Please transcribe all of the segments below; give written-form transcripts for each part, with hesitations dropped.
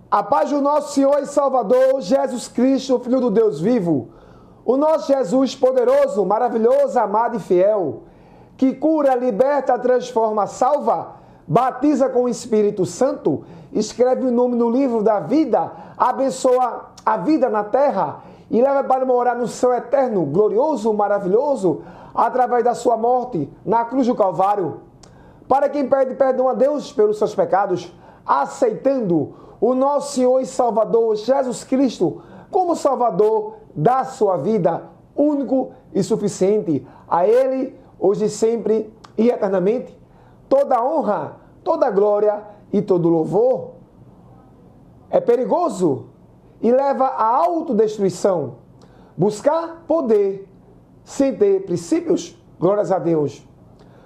A paz do nosso Senhor e Salvador, Jesus Cristo, Filho do Deus vivo. O nosso Jesus poderoso, maravilhoso, amado e fiel, que cura, liberta, transforma, salva, batiza com o Espírito Santo, escreve o nome no livro da vida, abençoa a vida na terra e leva para morar no céu eterno, glorioso, maravilhoso, através da sua morte na cruz do Calvário. Para quem pede perdão a Deus pelos seus pecados, aceitando o nosso Senhor e Salvador Jesus Cristo como Salvador da sua vida, único e suficiente. A Ele, hoje e sempre e eternamente, toda honra, toda glória e todo louvor. É perigoso e leva à autodestruição buscar poder sem ter princípios, glórias a Deus.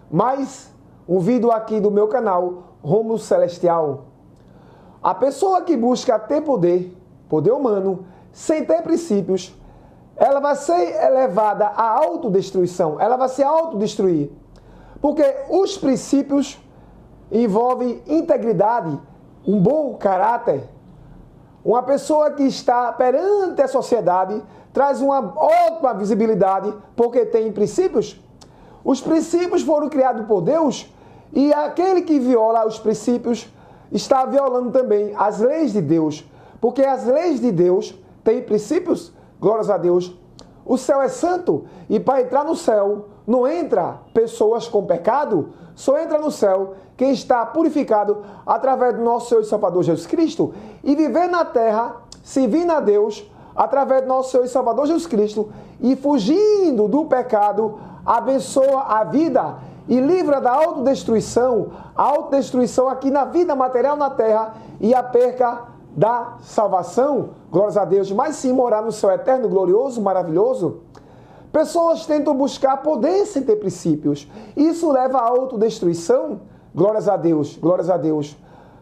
Mas um vídeo aqui do meu canal Rumo Celestial. A pessoa que busca ter poder humano, sem ter princípios, ela vai ser elevada à autodestruição, ela vai se autodestruir. Porque os princípios envolvem integridade, um bom caráter. Uma pessoa que está perante a sociedade traz uma ótima visibilidade porque tem princípios. Os princípios foram criados por Deus e aquele que viola os princípios está violando também as leis de Deus, porque as leis de Deus têm princípios, glórias a Deus. O céu é santo e para entrar no céu não entra pessoas com pecado, só entra no céu quem está purificado através do nosso Senhor e Salvador Jesus Cristo e viver na terra, servindo a Deus, através do nosso Senhor e Salvador Jesus Cristo e fugindo do pecado, abençoa a vida e livra da autodestruição, a autodestruição aqui na vida material na terra e a perca da salvação, glórias a Deus, mas sim morar no céu eterno, glorioso, maravilhoso. Pessoas tentam buscar poder sem ter princípios. Isso leva à autodestruição, glórias a Deus, glórias a Deus,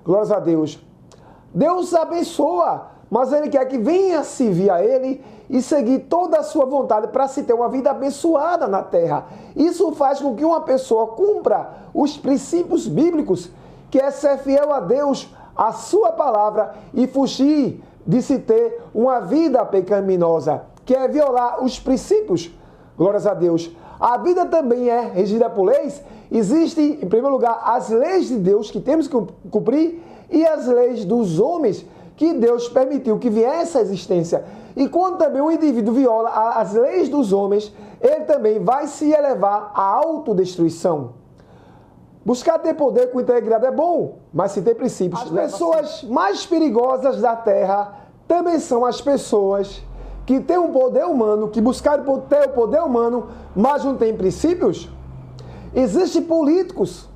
glórias a Deus. Deus abençoa, mas Ele quer que venha servir a Ele e seguir toda a sua vontade para se ter uma vida abençoada na terra. Isso faz com que uma pessoa cumpra os princípios bíblicos, que é ser fiel a Deus, a sua palavra e fugir de se ter uma vida pecaminosa, que é violar os princípios. Glórias a Deus. A vida também é regida por leis. Existem, em primeiro lugar, as leis de Deus que temos que cumprir e as leis dos homens que Deus permitiu que viesse à existência. E quando também o indivíduo viola as leis dos homens, ele também vai se elevar à autodestruição. Buscar ter poder com integridade é bom, mas se ter princípios. As pessoas mais perigosas da terra também são as pessoas que têm um poder humano, que buscaram ter o poder humano, mas não têm princípios. Existem políticos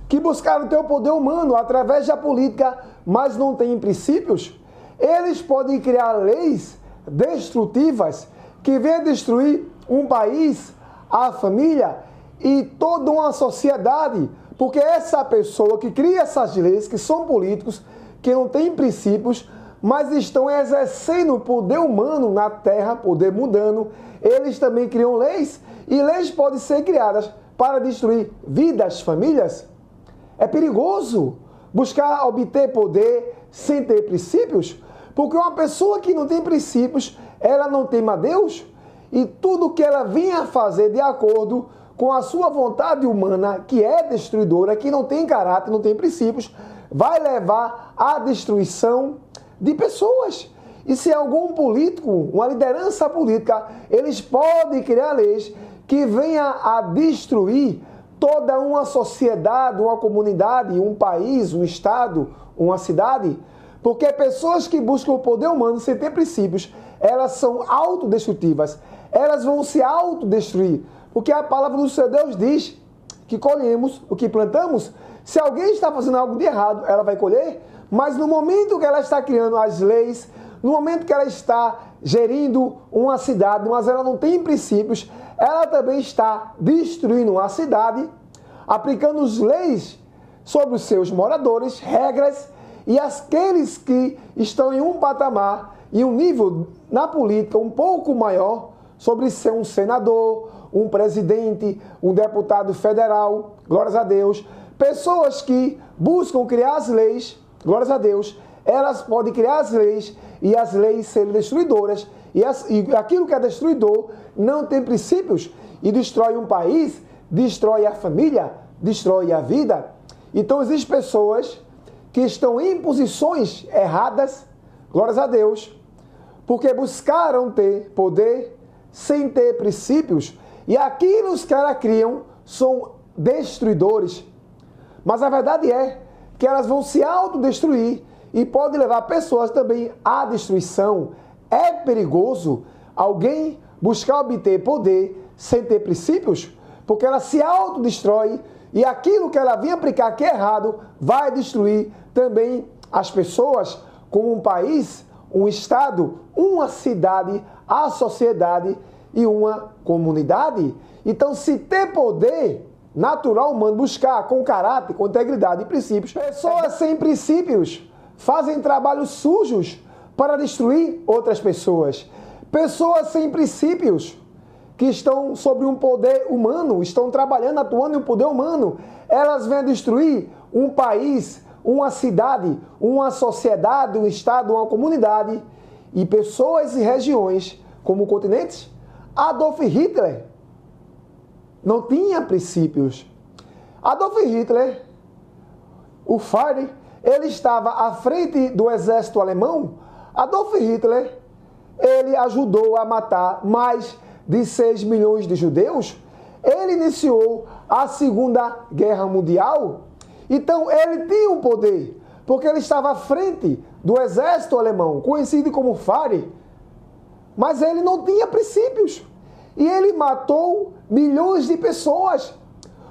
que buscaram ter o poder humano através da política, mas não têm princípios. Eles podem criar leis destrutivas que venham destruir um país, a família e toda uma sociedade, porque essa pessoa que cria essas leis, que são políticos, que não têm princípios, mas estão exercendo o poder humano na terra, poder mundano, eles também criam leis, e leis podem ser criadas para destruir vidas, famílias. É perigoso buscar obter poder sem ter princípios, porque uma pessoa que não tem princípios, ela não teme a Deus, e tudo que ela vinha fazer de acordo com a sua vontade humana, que é destruidora, que não tem caráter, não tem princípios, vai levar à destruição de pessoas. E se algum político, uma liderança política, eles podem criar leis que venham a destruir toda uma sociedade, uma comunidade, um país, um estado, uma cidade, porque pessoas que buscam o poder humano sem ter princípios, elas são autodestrutivas, elas vão se autodestruir, porque a palavra do Senhor Deus diz que colhemos o que plantamos. Se alguém está fazendo algo de errado, ela vai colher, mas no momento que ela está criando as leis, no momento que ela está gerindo uma cidade, mas ela não tem princípios, ela também está destruindo uma cidade, aplicando as leis sobre os seus moradores, regras, e aqueles que estão em um patamar e um nível na política um pouco maior, sobre ser um senador, um presidente, um deputado federal, glórias a Deus, pessoas que buscam criar as leis, glórias a Deus, elas podem criar as leis e as leis serem destruidoras. E aquilo que é destruidor não tem princípios e destrói um país, destrói a família, destrói a vida. Então existem pessoas que estão em posições erradas, glórias a Deus, porque buscaram ter poder sem ter princípios, e aquilo que elas criam são destruidores. Mas a verdade é que elas vão se autodestruir e podem levar pessoas também à destruição. É perigoso alguém buscar obter poder sem ter princípios, porque ela se autodestrói e aquilo que ela vem aplicar que é errado vai destruir também as pessoas, como um país, um estado, uma cidade, a sociedade e uma comunidade. Então, se ter poder natural humano, buscar com caráter, com integridade e princípios, pessoas sem princípios fazem trabalhos sujos para destruir outras pessoas. Pessoas sem princípios que estão sobre um poder humano, estão trabalhando, atuando em um poder humano, elas vêm destruir um país, uma cidade, uma sociedade, um estado, uma comunidade e pessoas e regiões como continentes. Adolf Hitler não tinha princípios. Adolf Hitler, o Führer, ele estava à frente do exército alemão. Adolf Hitler, ele ajudou a matar mais de 6 milhões de judeus. Ele iniciou a Segunda Guerra Mundial. Então, ele tinha um poder, porque ele estava à frente do exército alemão, conhecido como Führer. Mas ele não tinha princípios. E ele matou milhões de pessoas.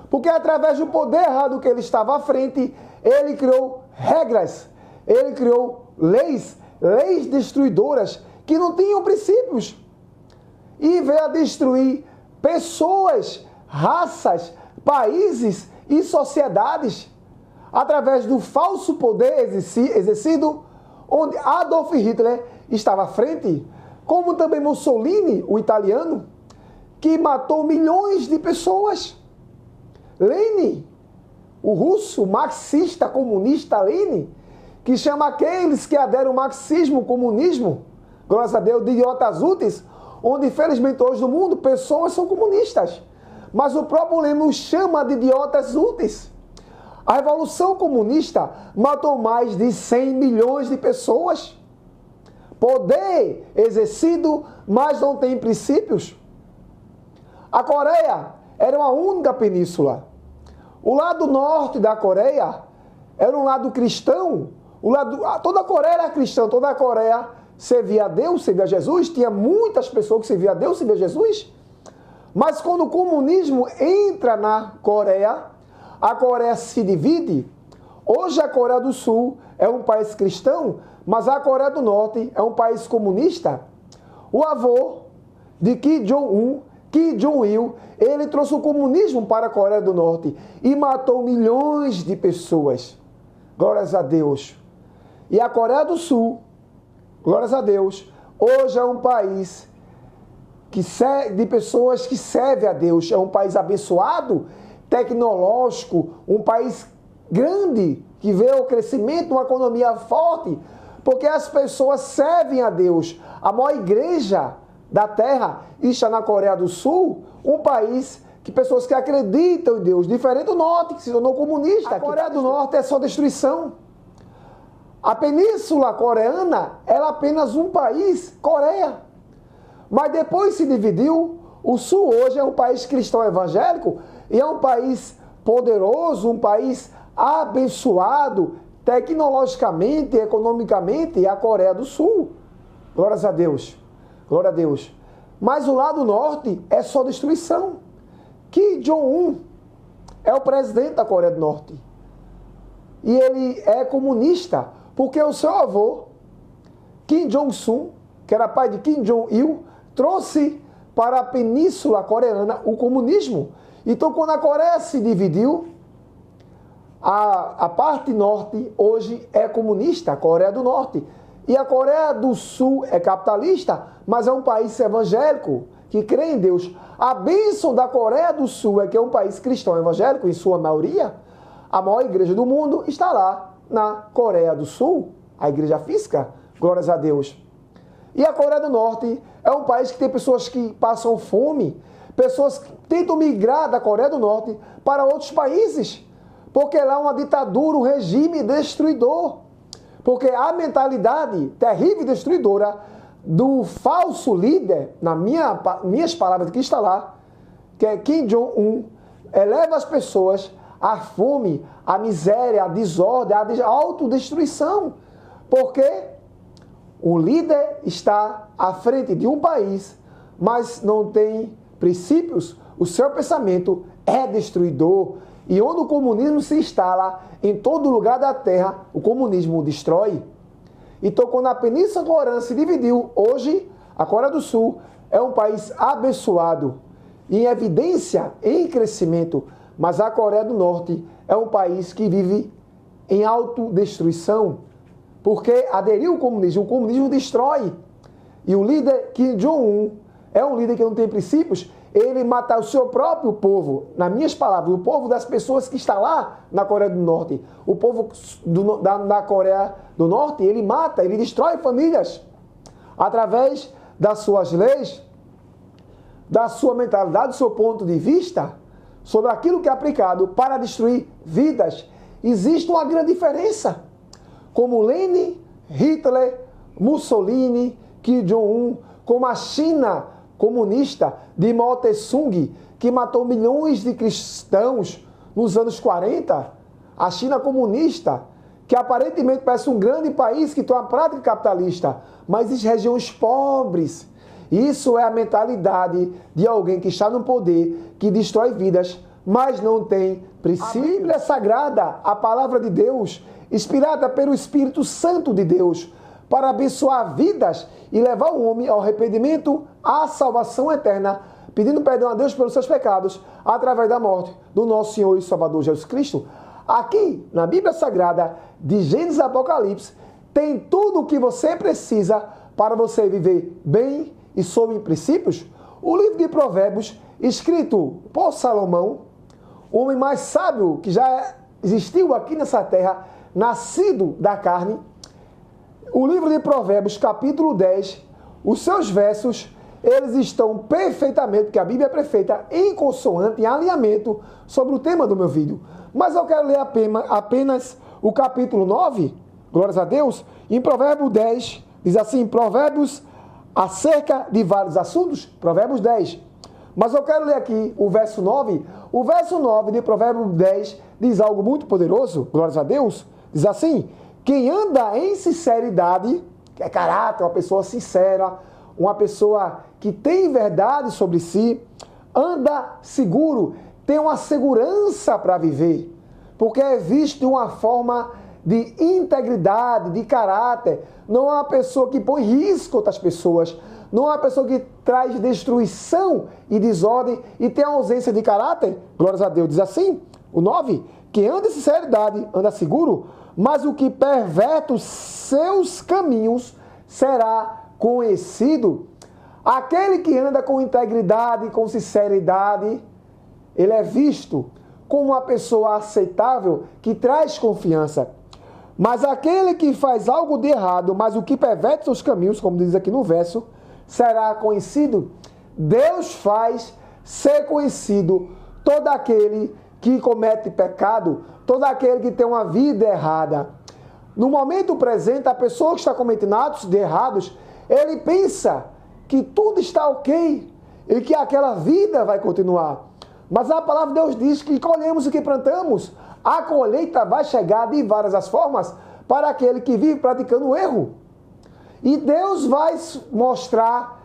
Porque através do poder errado que ele estava à frente, ele criou regras, ele criou leis destruidoras que não tinham princípios. E veio a destruir pessoas, raças, países e sociedades através do falso poder exercido, onde Adolf Hitler estava à frente, como também Mussolini, o italiano, que matou milhões de pessoas. Lenin, o russo, marxista, comunista Lenin, que chama aqueles que aderem ao marxismo, comunismo, graças a Deus, de idiotas úteis, onde infelizmente hoje no mundo pessoas são comunistas. Mas o próprio Lenin os chama de idiotas úteis. A Revolução Comunista matou mais de 100 milhões de pessoas. Poder exercido, mas não tem princípios. A Coreia era uma única península. O lado norte da Coreia era um lado cristão. Toda a Coreia era cristã, toda a Coreia servia a Deus, servia a Jesus. Tinha muitas pessoas que serviam a Deus, serviam a Jesus. Mas quando o comunismo entra na Coreia, a Coreia se divide. Hoje a Coreia do Sul é um país cristão, mas a Coreia do Norte é um país comunista. O avô de Kim Jong-un, Kim Jong-il, ele trouxe o comunismo para a Coreia do Norte e matou milhões de pessoas. Glórias a Deus. E a Coreia do Sul, glórias a Deus, hoje é um país de pessoas que servem a Deus. É um país abençoado, tecnológico, um país grande, que vê o crescimento, uma economia forte, porque as pessoas servem a Deus. A maior igreja da terra está na Coreia do Sul, um país que pessoas que acreditam em Deus, diferente do norte, que se tornou comunista. A Coreia do Norte é só destruição. A península coreana era apenas um país, Coreia. Mas depois se dividiu. O Sul hoje é um país cristão evangélico e é um país poderoso, um país abençoado, tecnologicamente, economicamente, a Coreia do Sul. Glórias a Deus. Glória a Deus. Mas o lado norte é só destruição. Kim Jong-un é o presidente da Coreia do Norte. E ele é comunista, porque o seu avô, Kim Jong-un, que era pai de Kim Jong-il, trouxe para a península coreana o comunismo. Então, quando a Coreia se dividiu, a parte norte hoje é comunista, a Coreia do Norte. E a Coreia do Sul é capitalista, mas é um país evangélico, que crê em Deus. A bênção da Coreia do Sul é que é um país cristão evangélico, em sua maioria. A maior igreja do mundo está lá, na Coreia do Sul. a igreja física, glórias a Deus. E a Coreia do Norte é um país que tem pessoas que passam fome, pessoas que tentam migrar da Coreia do Norte para outros países, porque lá é uma ditadura, um regime destruidor. Porque a mentalidade terrível e destruidora do falso líder, minhas palavras que está lá, que é Kim Jong-un, eleva as pessoas à fome, à miséria, à desordem, à autodestruição. Porque o líder está à frente de um país, mas não tem princípios, o seu pensamento é destruidor. E onde o comunismo se instala, em todo lugar da terra, o comunismo destrói. Então, quando a Península Coreana se dividiu, hoje, a Coreia do Sul é um país abençoado, em evidência, em crescimento, mas a Coreia do Norte é um país que vive em autodestruição, porque aderiu ao comunismo, o comunismo destrói. E o líder Kim Jong-un é um líder que não tem princípios, ele mata o seu próprio povo, nas minhas palavras, o povo das pessoas que está lá na Coreia do Norte. O povo da Coreia do Norte, ele mata, ele destrói famílias através das suas leis, da sua mentalidade, do seu ponto de vista, sobre aquilo que é aplicado para destruir vidas. Existe uma grande diferença. Como Lenin, Hitler, Mussolini, Kim Jong-un, como a China comunista de Mao Tse-tung, que matou milhões de cristãos nos anos 40, a China comunista, que aparentemente parece um grande país que tem uma prática capitalista, mas existem regiões pobres. Isso é a mentalidade de alguém que está no poder, que destrói vidas, mas não tem princípio. A Bíblia Sagrada, a palavra de Deus, inspirada pelo Espírito Santo de Deus, para abençoar vidas e levar o homem ao arrependimento, à salvação eterna, pedindo perdão a Deus pelos seus pecados, através da morte do nosso Senhor e Salvador Jesus Cristo. Aqui, na Bíblia Sagrada, de Gênesis a Apocalipse, tem tudo o que você precisa para você viver bem e sob princípios. O livro de Provérbios, escrito por Salomão, o homem mais sábio que já existiu aqui nessa terra, nascido da carne. O livro de Provérbios, capítulo 10, os seus versos, eles estão perfeitamente, porque a Bíblia é perfeita, em consoante, em alinhamento sobre o tema do meu vídeo. Mas eu quero ler apenas o capítulo 9, glórias a Deus, em Provérbios 10, diz assim, Provérbios acerca de vários assuntos, Provérbios 10. Mas eu quero ler aqui o verso 9. O verso 9 de Provérbios 10 diz algo muito poderoso, glórias a Deus, diz assim, quem anda em sinceridade, que é caráter, uma pessoa sincera, uma pessoa que tem verdade sobre si, anda seguro, tem uma segurança para viver, porque é visto de uma forma de integridade, de caráter, não é uma pessoa que põe risco a outras pessoas, não é uma pessoa que traz destruição e desordem e tem ausência de caráter, glórias a Deus, diz assim, o 9, quem anda em sinceridade, anda seguro, mas o que perverte os seus caminhos será conhecido. Aquele que anda com integridade, com sinceridade, ele é visto como uma pessoa aceitável, que traz confiança. Mas aquele que faz algo de errado, mas o que perverte seus caminhos, como diz aqui no verso, será conhecido. Deus faz ser conhecido todo aquele que comete pecado, todo aquele que tem uma vida errada. No momento presente, a pessoa que está cometendo atos de errados, ele pensa que tudo está ok e que aquela vida vai continuar. Mas a palavra de Deus diz que colhemos o que plantamos. A colheita vai chegar de várias as formas para aquele que vive praticando o erro. E Deus vai mostrar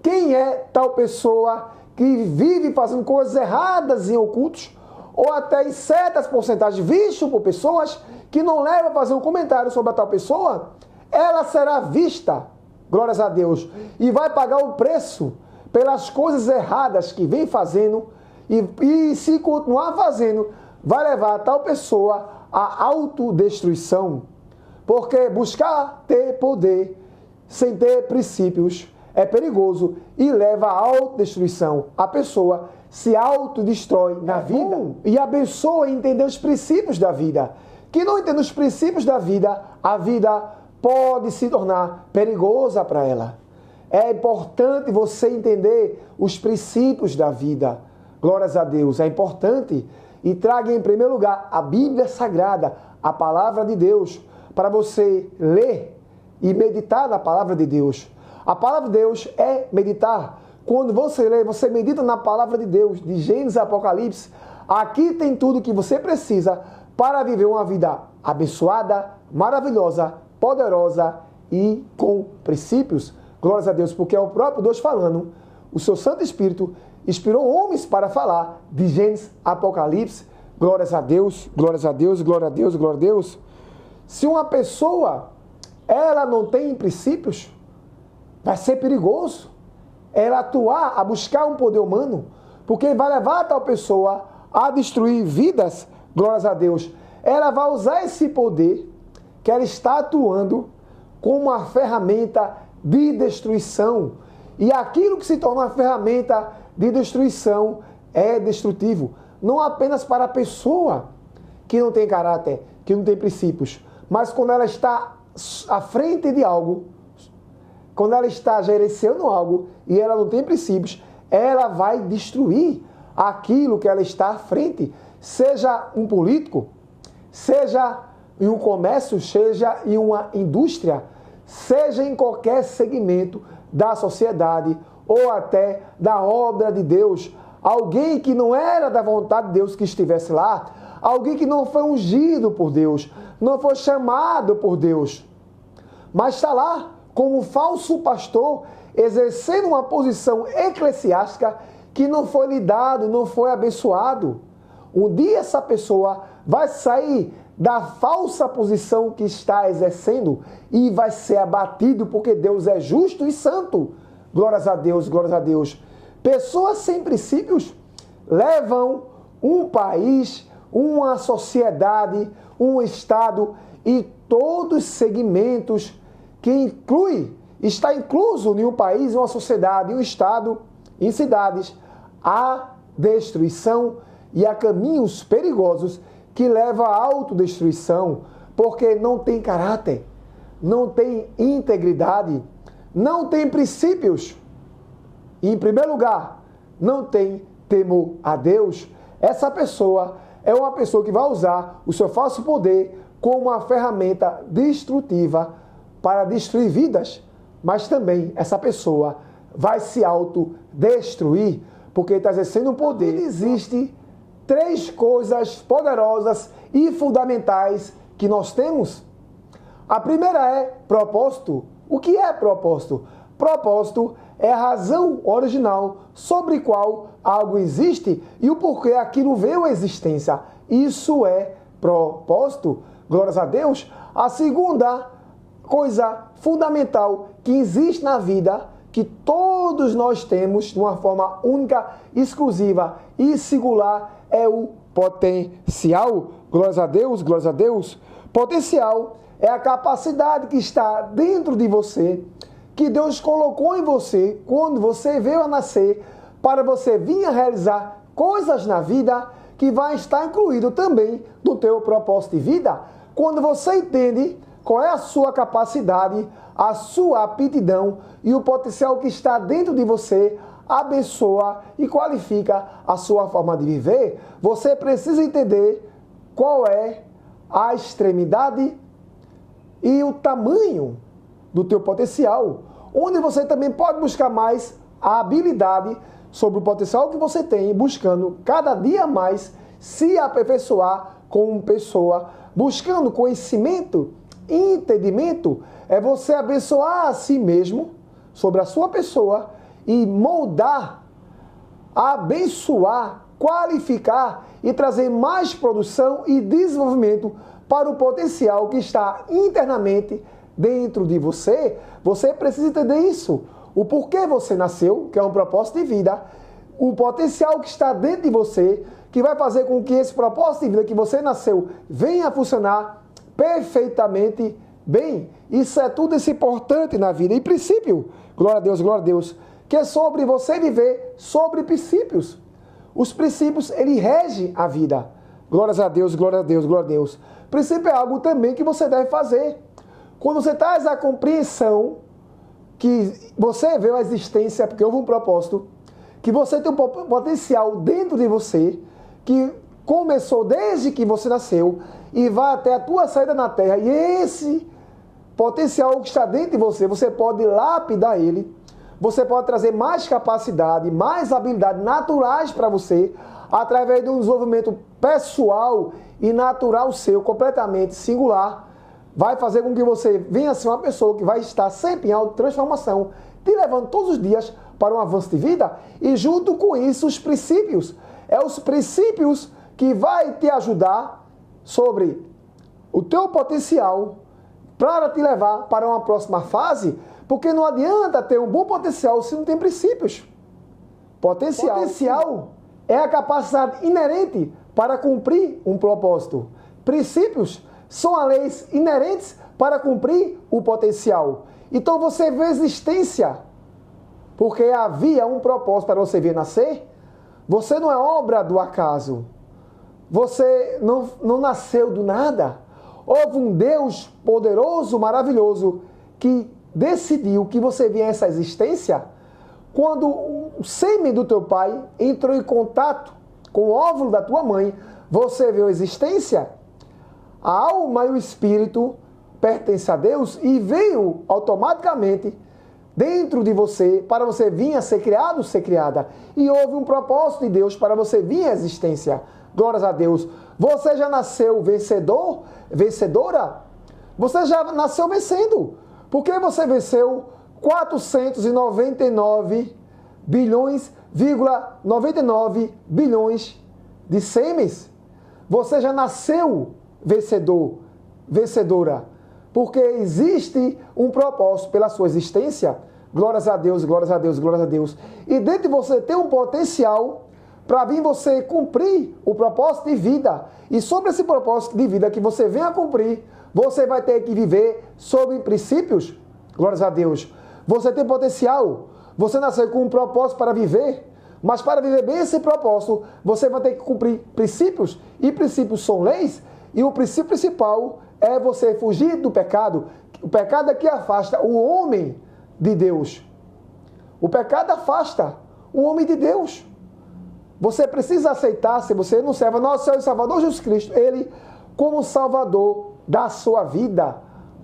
quem é tal pessoa que vive fazendo coisas erradas em ocultos, ou até em certas porcentagens, visto por pessoas que não levam a fazer um comentário sobre a tal pessoa, ela será vista, glórias a Deus, e vai pagar o preço pelas coisas erradas que vem fazendo, e se continuar fazendo, vai levar a tal pessoa à autodestruição. Porque buscar ter poder sem ter princípios é perigoso e leva à autodestruição. A pessoa se autodestrói na vida e abençoa em entender os princípios da vida. que não entende os princípios da vida, a vida pode se tornar perigosa para ela. É importante você entender os princípios da vida. Glórias a Deus, é importante. E traga em primeiro lugar a Bíblia Sagrada, a Palavra de Deus, para você ler e meditar na Palavra de Deus. A Palavra de Deus é meditar. Quando você lê, você medita na Palavra de Deus, de Gênesis a Apocalipse. Aqui tem tudo que você precisa para viver uma vida abençoada, maravilhosa, poderosa e com princípios. Glórias a Deus, porque é o próprio Deus falando. O seu Santo Espírito inspirou homens para falar de Gênesis, Apocalipse. Glórias a Deus, glórias a Deus, glória a Deus, glória a Deus. Se uma pessoa, ela não tem princípios, vai ser perigoso ela atuar, a buscar um poder humano, porque vai levar a tal pessoa a destruir vidas. Glórias a Deus. Ela vai usar esse poder que ela está atuando como uma ferramenta de destruição. E aquilo que se torna uma ferramenta de destruição é destrutivo. Não apenas para a pessoa que não tem caráter, que não tem princípios, mas quando ela está à frente de algo, quando ela está gerenciando algo e ela não tem princípios, ela vai destruir aquilo que ela está à frente. Seja um político, seja em um comércio, seja em uma indústria, seja em qualquer segmento da sociedade ou até da obra de Deus. Alguém que não era da vontade de Deus que estivesse lá, alguém que não foi ungido por Deus, não foi chamado por Deus, mas está lá como falso pastor, exercendo uma posição eclesiástica que não foi lhe dado, não foi abençoado. Um dia essa pessoa vai sair da falsa posição que está exercendo e vai ser abatido, porque Deus é justo e santo. Glórias a Deus, glórias a Deus. Pessoas sem princípios levam um país, uma sociedade, um estado e todos os segmentos que está incluso em um país, uma sociedade, um estado, em cidades, a destruição e a caminhos perigosos que levam à autodestruição, porque não tem caráter, não tem integridade, não tem princípios. E, em primeiro lugar, não tem temor a Deus. Essa pessoa é uma pessoa que vai usar o seu falso poder como uma ferramenta destrutiva para destruir vidas, mas também essa pessoa vai se autodestruir, porque está exercendo um poder. Existem três coisas poderosas e fundamentais que nós temos. A primeira é propósito. O que é propósito? Propósito é a razão original sobre qual algo existe e o porquê aquilo veio à existência. Isso é propósito. Glórias a Deus. A segunda coisa fundamental que existe na vida, que todos nós temos de uma forma única, exclusiva e singular, é o potencial. Glórias a Deus, glórias a Deus. Potencial é a capacidade que está dentro de você, que Deus colocou em você quando você veio a nascer, para você vir a realizar coisas na vida que vai estar incluído também no teu propósito de vida. Quando você entende qual é a sua capacidade, a sua aptidão e o potencial que está dentro de você, abençoa e qualifica a sua forma de viver, você precisa entender qual é a extremidade e o tamanho do teu potencial, onde você também pode buscar mais a habilidade sobre o potencial que você tem, buscando cada dia mais se aperfeiçoar como pessoa, buscando conhecimento, entendimento, é você abençoar a si mesmo, sobre a sua pessoa, e moldar, abençoar, qualificar e trazer mais produção e desenvolvimento para o potencial que está internamente dentro de você. Você precisa entender isso. O porquê você nasceu, que é um propósito de vida, o potencial que está dentro de você, que vai fazer com que esse propósito de vida que você nasceu venha a funcionar perfeitamente bem. Isso é tudo isso importante na vida. E princípio, glória a Deus, que é sobre você viver sobre princípios. Os princípios, ele rege a vida. Glórias a Deus, glória a Deus, glória a Deus. Princípio é algo também que você deve fazer. Quando você traz a compreensão que você vê a existência, porque houve um propósito, que você tem um potencial dentro de você, que começou desde que você nasceu e vai até a tua saída na terra, e esse potencial que está dentro de você, você pode lapidar ele, você pode trazer mais capacidade, mais habilidades naturais para você, através de um desenvolvimento pessoal e natural seu, completamente singular, vai fazer com que você venha ser uma pessoa que vai estar sempre em autotransformação, te levando todos os dias para um avanço de vida, e junto com isso os princípios. É os princípios que vai te ajudar sobre o teu potencial para te levar para uma próxima fase, porque não adianta ter um bom potencial se não tem princípios. Potencial é a capacidade inerente para cumprir um propósito. Princípios são as leis inerentes para cumprir o potencial. Então você vê existência, porque havia um propósito para você vir nascer. Você não é obra do acaso. Você não nasceu do nada. Houve um Deus poderoso, maravilhoso, que decidiu que você vinha a essa existência quando o sêmen do teu pai entrou em contato com o óvulo da tua mãe. Você veio a existência. A alma e o espírito pertencem a Deus e veio automaticamente dentro de você para você vir a ser criado, ser criada. E houve um propósito de Deus para você vir à existência. Glórias a Deus. Você já nasceu vencedor, vencedora? Você já nasceu vencendo. Porque você venceu 499 bilhões de sêmens. Você já nasceu vencedor, vencedora. Porque existe um propósito pela sua existência. Glórias a Deus, glórias a Deus, glórias a Deus. E dentro de você tem um potencial para vir você cumprir o propósito de vida. E sobre esse propósito de vida que você vem a cumprir, você vai ter que viver sobre princípios. Glórias a Deus. Você tem potencial. Você nasceu com um propósito para viver. Mas para viver bem esse propósito, você vai ter que cumprir princípios. E princípios são leis. E o princípio principal é você fugir do pecado. O pecado é que afasta o homem de Deus. O pecado afasta o homem de Deus. Você precisa aceitar, se você não serve nosso Senhor e Salvador Jesus Cristo, Ele como Salvador da sua vida,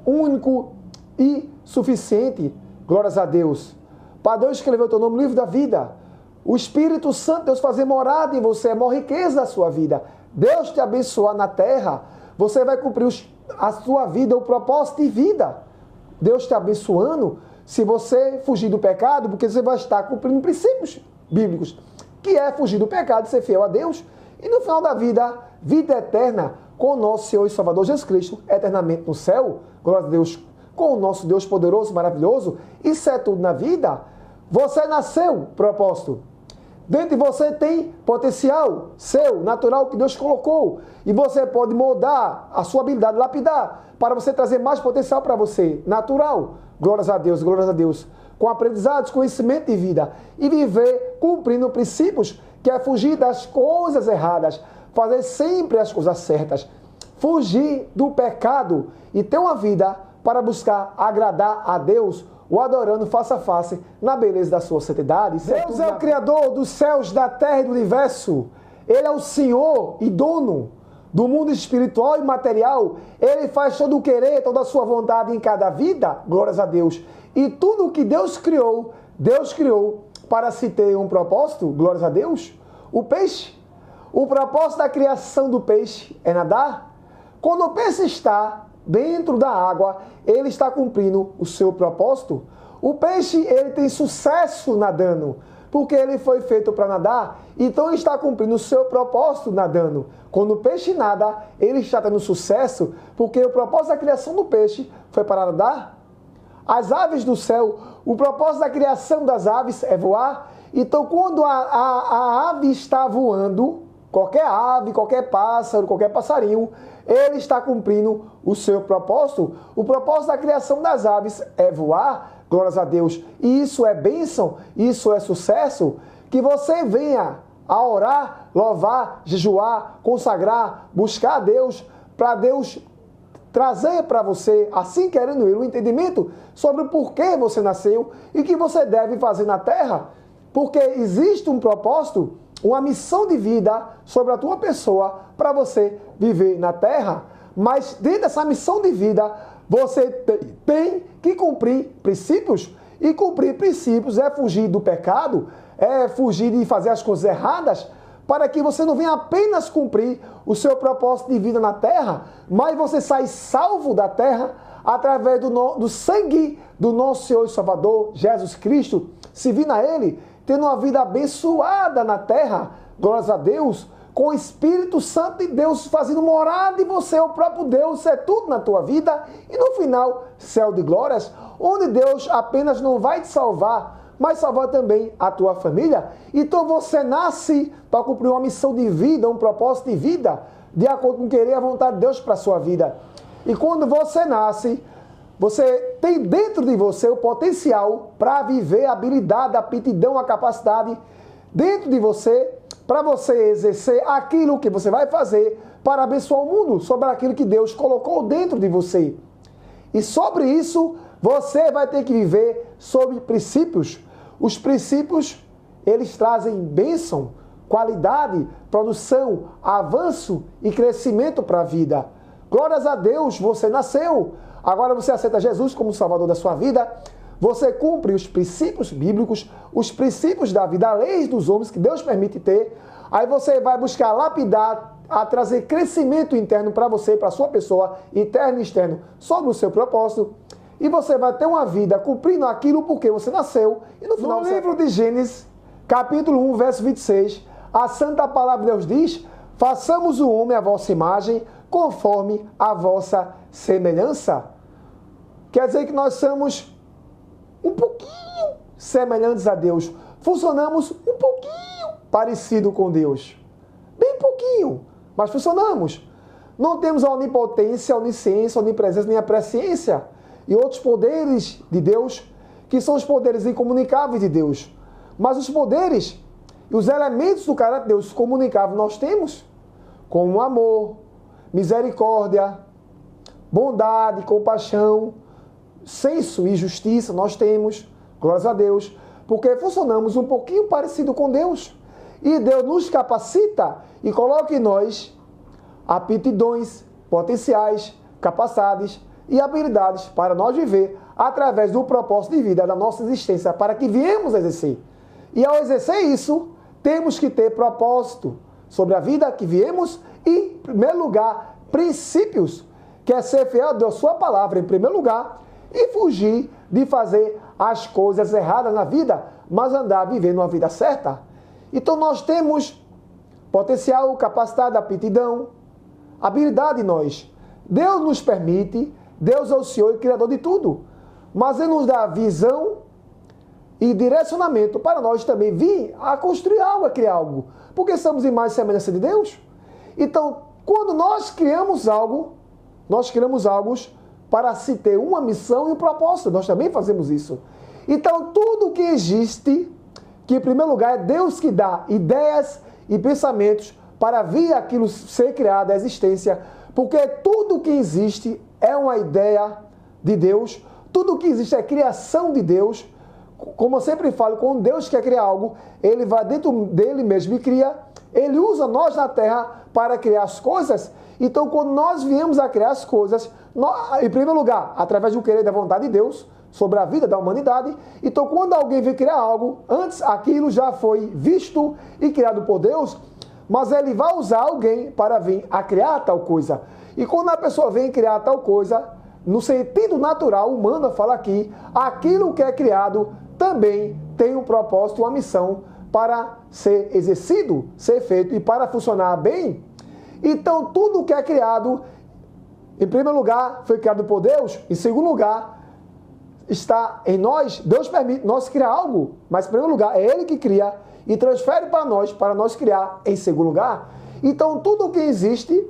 único e suficiente. Glórias a Deus. Para Deus escrever o teu nome no livro da vida. O Espírito Santo, Deus fazer morada em você, é a maior riqueza da sua vida. Deus te abençoar na terra, você vai cumprir a sua vida, o propósito de vida. Deus te abençoando, se você fugir do pecado, porque você vai estar cumprindo princípios bíblicos, que é fugir do pecado, ser fiel a Deus, e no final da vida, vida eterna, com o nosso Senhor e Salvador Jesus Cristo, eternamente no céu, glória a Deus, com o nosso Deus poderoso, maravilhoso. Isso é tudo na vida. Você nasceu, propósito. Dentro de você tem potencial seu, natural, que Deus colocou. E você pode moldar a sua habilidade, lapidar, para você trazer mais potencial para você, natural. Glórias a Deus, glórias a Deus. Com aprendizados, conhecimento de vida. E viver cumprindo princípios, que é fugir das coisas erradas, fazer sempre as coisas certas. Fugir do pecado e ter uma vida para buscar agradar a Deus, o adorando face a face, na beleza da sua santidade. Deus é o Criador dos céus, da terra e do universo. Ele é o Senhor e dono do mundo espiritual e material. Ele faz todo o querer, toda a sua vontade em cada vida. Glórias a Deus. E tudo o que Deus criou para se ter um propósito. Glórias a Deus. O peixe. O propósito da criação do peixe é nadar. Quando o peixe está dentro da água, ele está cumprindo o seu propósito. O peixe, ele tem sucesso nadando, porque ele foi feito para nadar, então ele está cumprindo o seu propósito nadando. Quando o peixe nada, ele está tendo sucesso, porque o propósito da criação do peixe foi para nadar. As aves do céu, o propósito da criação das aves é voar. Então, quando a ave está voando, qualquer ave, qualquer pássaro, qualquer passarinho, ele está cumprindo o seu propósito. O propósito da criação das aves é voar, glórias a Deus. E isso é bênção, isso é sucesso. Que você venha a orar, louvar, jejuar, consagrar, buscar a Deus, para Deus trazer para você, assim querendo Ele, um entendimento sobre o porquê você nasceu e o que você deve fazer na terra. Porque existe um propósito, uma missão de vida sobre a tua pessoa para você viver na terra. Mas dentro dessa missão de vida, você tem que cumprir princípios. E cumprir princípios é fugir do pecado, é fugir de fazer as coisas erradas, para que você não venha apenas cumprir o seu propósito de vida na terra, mas você sai salvo da terra através do sangue do nosso Senhor e Salvador, Jesus Cristo, servindo a Ele, tendo uma vida abençoada na terra, glórias a Deus, com o Espírito Santo de Deus fazendo morada em você, o próprio Deus é tudo na tua vida, e no final, céu de glórias, onde Deus apenas não vai te salvar, mas salvar também a tua família. Então você nasce para cumprir uma missão de vida, um propósito de vida, de acordo com querer a vontade de Deus para a sua vida. E quando você nasce, você tem dentro de você o potencial para viver a habilidade, a aptidão, a capacidade dentro de você, para você exercer aquilo que você vai fazer para abençoar o mundo, sobre aquilo que Deus colocou dentro de você. E sobre isso, você vai ter que viver sobre princípios. Os princípios, eles trazem bênção, qualidade, produção, avanço e crescimento para a vida. Glórias a Deus, você nasceu. Agora você aceita Jesus como Salvador da sua vida. Você cumpre os princípios bíblicos, os princípios da vida, as leis dos homens que Deus permite ter. Aí você vai buscar lapidar, a trazer crescimento interno para você, para a sua pessoa, interno e externo, sobre o seu propósito. E você vai ter uma vida cumprindo aquilo porque você nasceu. E no final, no livro de Gênesis, capítulo 1, verso 26, a santa palavra de Deus diz: façamos o homem à vossa imagem, conforme a vossa semelhança. Quer dizer que nós somos um pouquinho semelhantes a Deus. Funcionamos um pouquinho parecido com Deus. Bem pouquinho, mas funcionamos. Não temos a onipotência, a onisciência, a onipresença, nem a presciência e outros poderes de Deus, que são os poderes incomunicáveis de Deus. Mas os poderes e os elementos do caráter de Deus comunicável nós temos, como amor, misericórdia, bondade, compaixão, senso e justiça nós temos, glórias a Deus, porque funcionamos um pouquinho parecido com Deus. E Deus nos capacita e coloca em nós aptidões, potenciais, capacidades e habilidades para nós viver através do propósito de vida da nossa existência, para que viemos a exercer. E ao exercer isso, temos que ter propósito sobre a vida que viemos e, em primeiro lugar, princípios, que é ser fiel a Deus, sua palavra, em primeiro lugar, e fugir de fazer as coisas erradas na vida, mas andar vivendo uma vida certa. Então nós temos potencial, capacidade, aptidão, habilidade em nós. Deus nos permite, Deus é o Senhor e Criador de tudo, mas Ele nos dá visão e direcionamento para nós também vir a construir algo, a criar algo, porque somos imagem e semelhança de Deus. Então, quando nós criamos algo para se ter uma missão e um propósito, nós também fazemos isso. Então, tudo que existe, que em primeiro lugar é Deus que dá ideias e pensamentos para vir aquilo ser criado, a existência, porque tudo que existe é uma ideia de Deus, tudo que existe é criação de Deus. Como eu sempre falo, quando Deus quer criar algo, Ele vai dentro dele mesmo e cria. Ele usa nós na terra para criar as coisas. Então, quando nós viemos a criar as coisas, em primeiro lugar, através do querer e da vontade de Deus, sobre a vida da humanidade. Então, quando alguém vem criar algo, antes aquilo já foi visto e criado por Deus, mas Ele vai usar alguém para vir a criar tal coisa. E quando a pessoa vem criar tal coisa, no sentido natural, humano, fala aqui, aquilo que é criado também tem um propósito, uma missão para ser exercido, ser feito e para funcionar bem. Então, tudo que é criado, em primeiro lugar, foi criado por Deus. Em segundo lugar, está em nós. Deus permite nós criar algo, mas em primeiro lugar, é Ele que cria e transfere para nós criar em segundo lugar. Então, tudo o que existe,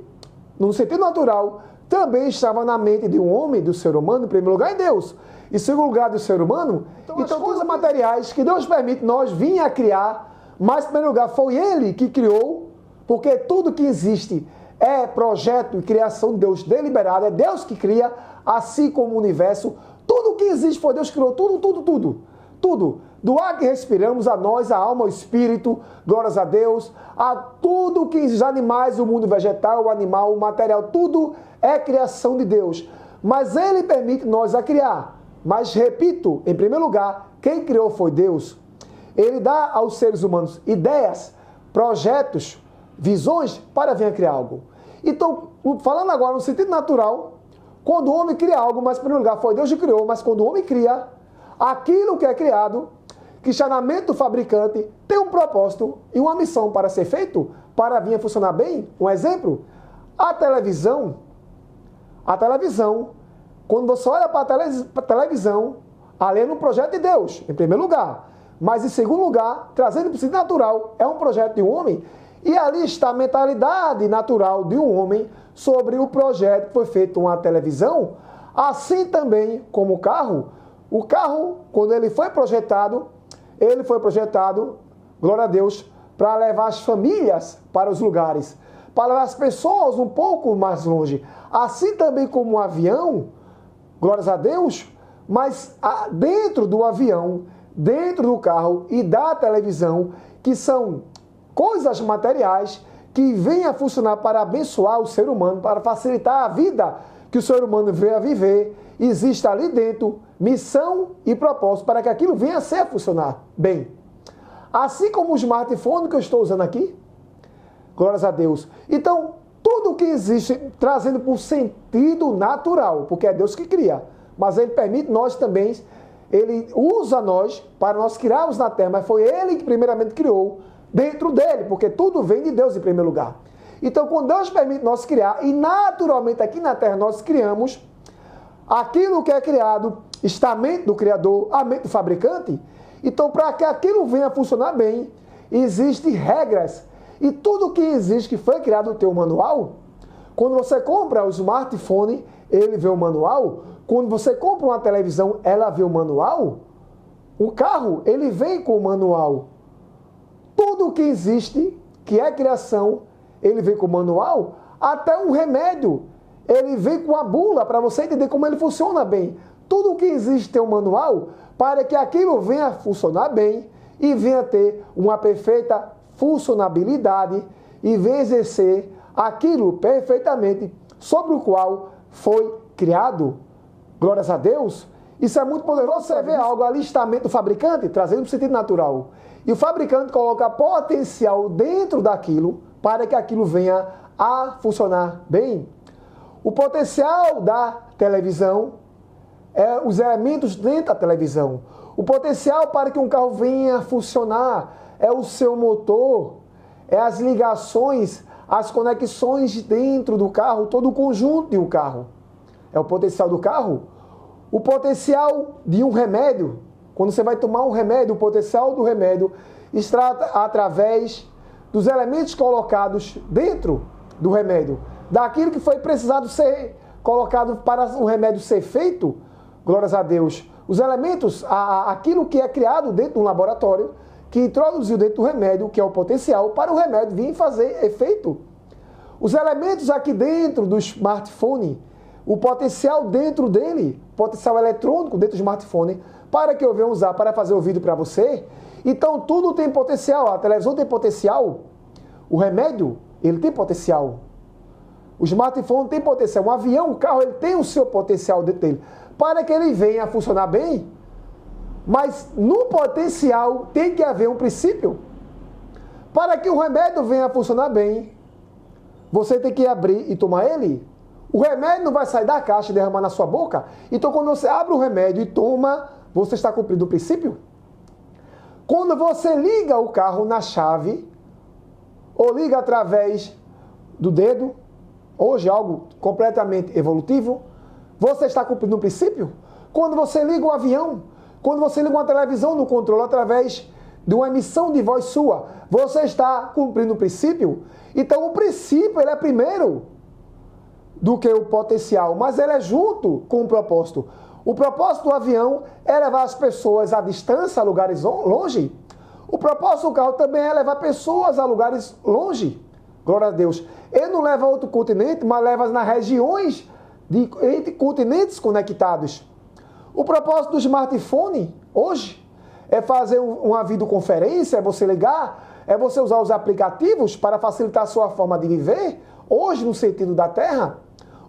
no sentido natural, também estava na mente de um homem, do ser humano, em primeiro lugar, em Deus. Em segundo lugar, do ser humano, então coisas materiais que Deus permite nós vir a criar, Mas, em primeiro lugar, foi ele que criou, porque tudo que existe é projeto e criação de Deus deliberado, é Deus que cria, assim como o universo. Tudo que existe foi Deus que criou, tudo. Do ar que respiramos, a nós, a alma, o espírito, glórias a Deus, a tudo que existe, os animais, o mundo vegetal, o animal, o material, tudo é criação de Deus. Mas ele permite nós a criar. Mas, repito, em primeiro lugar, quem criou foi Deus. Ele dá aos seres humanos ideias, projetos, visões para vir a criar algo. Então, falando agora no sentido natural, quando o homem cria algo, mas em primeiro lugar foi Deus que criou, mas quando o homem cria, aquilo que é criado, que está na mente do fabricante, tem um propósito e uma missão para ser feito, para vir a funcionar bem. Um exemplo, a televisão, quando você olha para a televisão, ali é um projeto de Deus, em primeiro lugar. Mas em segundo lugar, trazendo para o sentido natural, é um projeto de um homem, e ali está a mentalidade natural de um homem sobre o projeto que foi feito uma televisão, assim também como o carro, quando ele foi projetado, glória a Deus, para levar as famílias para os lugares, para levar as pessoas um pouco mais longe. Assim também como um avião, glórias a Deus, mas dentro do avião, dentro do carro e da televisão, que são coisas materiais que vêm a funcionar para abençoar o ser humano, para facilitar a vida que o ser humano veio a viver, existe ali dentro missão e propósito para que aquilo venha a ser a funcionar bem. Assim como o smartphone que eu estou usando aqui, glórias a Deus. Então, tudo que existe trazendo por sentido natural, porque é Deus que cria, mas Ele permite nós também, Ele usa nós para nós criarmos na Terra, mas foi Ele que primeiramente criou dentro dele, porque tudo vem de Deus em primeiro lugar. Então, quando Deus permite nós criar, e naturalmente aqui na Terra nós criamos, aquilo que é criado está a mente do Criador, a mente do fabricante. Então, para que aquilo venha a funcionar bem, existem regras. E tudo que existe, que foi criado no teu manual, quando você compra o smartphone, ele vê o manual. Quando você compra uma televisão, ela vê o manual. O carro, ele vem com o manual. Tudo que existe, que é criação, ele vem com o manual. Até um remédio, ele vem com a bula para você entender como ele funciona bem. Tudo que existe tem um manual para que aquilo venha a funcionar bem e venha a ter uma perfeita funcionabilidade e venha exercer aquilo perfeitamente sobre o qual foi criado. Glórias a Deus. Isso é muito poderoso. Você vê algo, alistamento do fabricante, trazendo para o sentido natural. E o fabricante coloca potencial dentro daquilo para que aquilo venha a funcionar bem. O potencial da televisão é os elementos dentro da televisão. O potencial para que um carro venha a funcionar é o seu motor, é as ligações, as conexões dentro do carro, todo o conjunto de um carro. É o potencial do carro. O potencial de um remédio, quando você vai tomar um remédio, o potencial do remédio está através dos elementos colocados dentro do remédio, daquilo que foi precisado ser colocado para o remédio ser feito, glórias a Deus. Os elementos, aquilo que é criado dentro do laboratório, que introduziu dentro do remédio, que é o potencial, para o remédio vir fazer efeito. Os elementos aqui dentro do smartphone, o potencial dentro dele, potencial eletrônico dentro do smartphone, para que eu venha usar para fazer o vídeo para você. Então tudo tem potencial, a televisão tem potencial, o remédio, ele tem potencial. O smartphone tem potencial, um avião, o carro, ele tem o seu potencial dentro dele, para que ele venha a funcionar bem. Mas no potencial tem que haver um princípio. Para que o remédio venha a funcionar bem, você tem que abrir e tomar ele. O remédio não vai sair da caixa e derramar na sua boca. Então quando você abre o remédio e toma, você está cumprindo o princípio. Quando você liga o carro na chave, ou liga através do dedo, hoje algo completamente evolutivo, você está cumprindo um princípio. Quando você liga um avião, quando você liga uma televisão no controle através de uma emissão de voz sua, você está cumprindo um princípio. Então o princípio ele é primeiro do que o potencial, mas ele é junto com o propósito. O propósito do avião é levar as pessoas à distância, a lugares longe. O propósito do carro também é levar pessoas a lugares longe. Glória a Deus. Ele não leva a outro continente, mas leva nas regiões entre continentes conectados. O propósito do smartphone hoje é fazer uma videoconferência, é você ligar, é você usar os aplicativos para facilitar a sua forma de viver, hoje no sentido da Terra.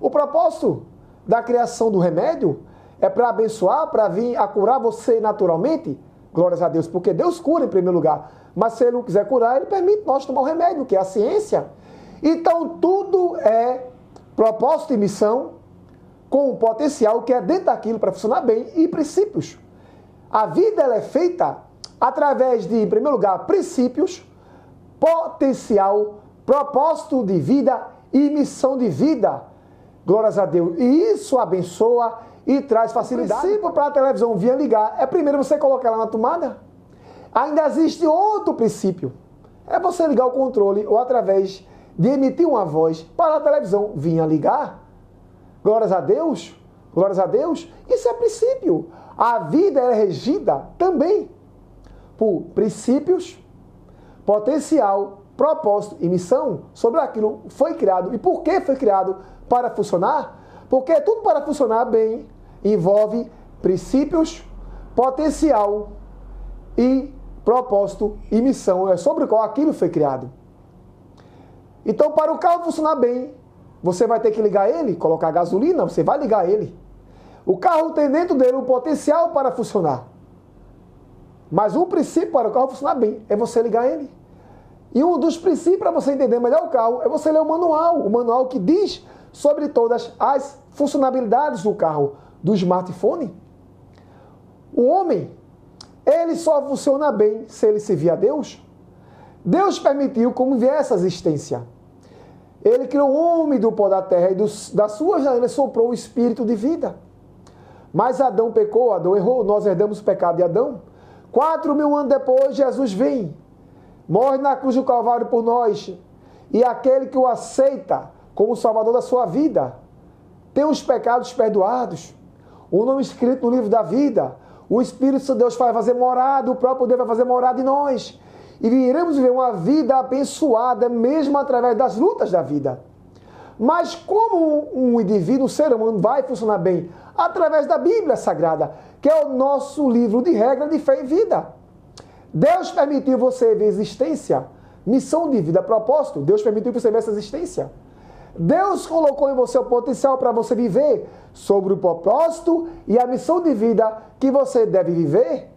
O propósito da criação do remédio é para abençoar, para vir a curar você naturalmente. Glórias a Deus, porque Deus cura em primeiro lugar. Mas se Ele não quiser curar, Ele permite nós tomar o remédio, que é a ciência. Então tudo é propósito e missão com o potencial que é dentro daquilo para funcionar bem e princípios. A vida ela é feita através de, em primeiro lugar, princípios, potencial, propósito de vida e missão de vida. Glórias a Deus. E isso abençoa e traz facilidade. O princípio para a televisão vir ligar é primeiro você colocar ela na tomada. Ainda existe outro princípio. É você ligar o controle ou através de emitir uma voz para a televisão vir ligar. Glórias a Deus. Glórias a Deus. Isso é princípio. A vida é regida também por princípios, potencial, propósito e missão sobre aquilo que foi criado. E por que foi criado? Para funcionar? Porque tudo para funcionar bem envolve princípios, potencial e propósito e missão. É sobre o qual aquilo foi criado. Então, para o carro funcionar bem, você vai ter que ligar ele, colocar gasolina, você vai ligar ele. O carro tem dentro dele o potencial para funcionar. Mas o princípio para o carro funcionar bem é você ligar ele. E um dos princípios para você entender melhor o carro é você ler o manual que diz sobre todas as funcionalidades do carro, do smartphone. O homem, ele só funciona bem se ele servir a Deus. Deus permitiu como vier essa existência. Ele criou o homem do pó da terra e da sua janela soprou o espírito de vida. Mas Adão pecou, Adão errou, nós herdamos o pecado de Adão. 4.000 anos depois, Jesus vem, morre na cruz do Calvário por nós. E aquele que o aceita como Salvador da sua vida, tem os pecados perdoados, o nome escrito no livro da vida, o Espírito de Deus vai fazer morada, o próprio Deus vai fazer morada em nós. E viremos viver uma vida abençoada, mesmo através das lutas da vida. Mas como um indivíduo, um ser humano, vai funcionar bem? Através da Bíblia Sagrada, que é o nosso livro de regra de fé e vida. Deus permitiu você ver existência, missão de vida, propósito. Deus permitiu você ver essa existência. Deus colocou em você o potencial para você viver sobre o propósito e a missão de vida que você deve viver.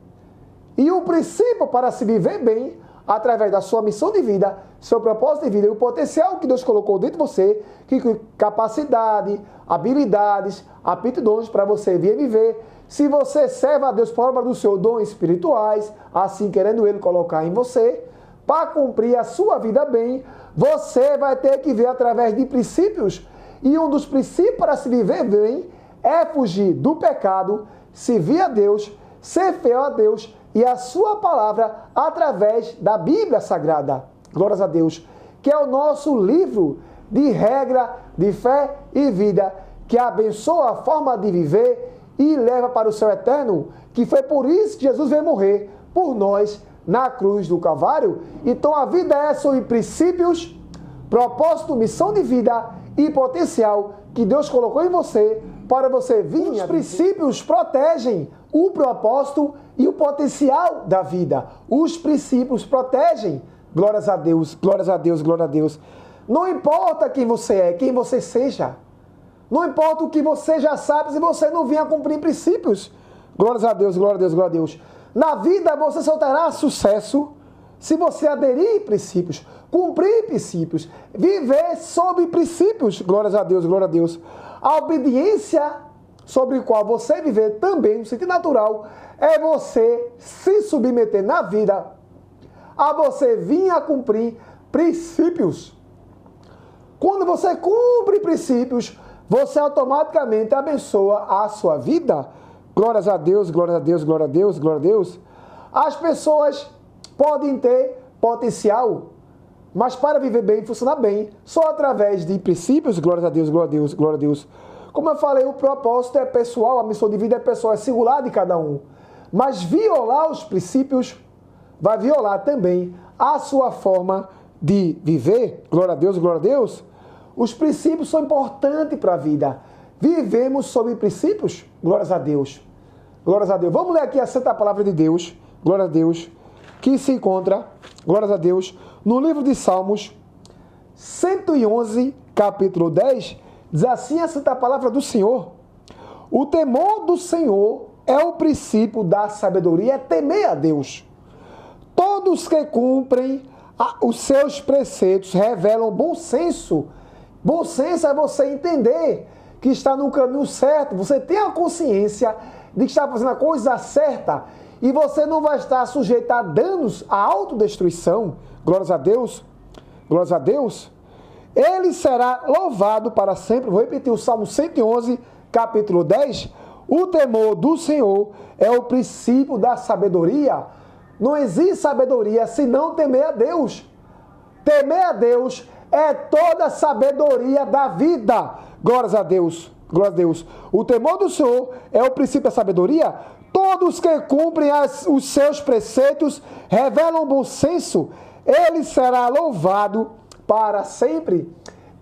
E o princípio para se viver bem, através da sua missão de vida, seu propósito de vida e o potencial que Deus colocou dentro de você, que capacidade, habilidades, aptidões para você vir viver. Se você serve a Deus por obra dos seus dons espirituais, assim querendo Ele colocar em você, para cumprir a sua vida bem, você vai ter que ver através de princípios. E um dos princípios para se viver bem é fugir do pecado, servir a Deus, ser fiel a Deus e a sua palavra através da Bíblia Sagrada. Glórias a Deus. Que é o nosso livro de regra, de fé e vida, que abençoa a forma de viver e leva para o céu eterno, que foi por isso que Jesus veio morrer por nós na cruz do Calvário. Então a vida é sobre princípios, propósito, missão de vida e potencial que Deus colocou em você para você vir. Os princípios protegem o propósito e o potencial da vida. Os princípios protegem. Glórias a Deus, glórias a Deus, glória a Deus. Não importa quem você é, quem você seja. Não importa o que você já sabe se você não vier a cumprir princípios. Glórias a Deus, glória a Deus, glória a Deus. Na vida você só terá sucesso se você aderir a princípios, cumprir princípios, viver sob princípios. Glórias a Deus, glória a Deus. A obediência sobre a qual você viver também, no sentido natural, é você se submeter na vida a você vir a cumprir princípios. Quando você cumpre princípios, você automaticamente abençoa a sua vida. Glórias a Deus, glórias a Deus, glória a Deus, glória a Deus. As pessoas podem ter potencial, mas para viver bem, funcionar bem, só através de princípios. Glórias a Deus, glória a Deus, glória a Deus. Como eu falei, o propósito é pessoal, a missão de vida é pessoal, é singular de cada um. Mas violar os princípios vai violar também a sua forma de viver. Glória a Deus, glória a Deus. Os princípios são importantes para a vida. Vivemos sob princípios? Glórias a Deus. Glórias a Deus. Vamos ler aqui a Santa Palavra de Deus. Glória a Deus. Que se encontra, glórias a Deus, no livro de Salmos 111, capítulo 10, diz assim a Santa Palavra do Senhor: o temor do Senhor é o princípio da sabedoria, é temer a Deus. Todos que cumprem os seus preceitos revelam bom senso. Bom senso é você entender que está no caminho certo, você tem a consciência de que está fazendo a coisa certa e você não vai estar sujeito a danos, a autodestruição. Glórias a Deus. Glórias a Deus. Ele será louvado para sempre. Vou repetir o Salmo 111, capítulo 10. O temor do Senhor é o princípio da sabedoria. Não existe sabedoria se não temer a Deus. Temer a Deus é toda a sabedoria da vida. Glórias a Deus. Glórias a Deus. O temor do Senhor é o princípio da sabedoria. Todos que cumprem os seus preceitos revelam bom senso. Ele será louvado para sempre.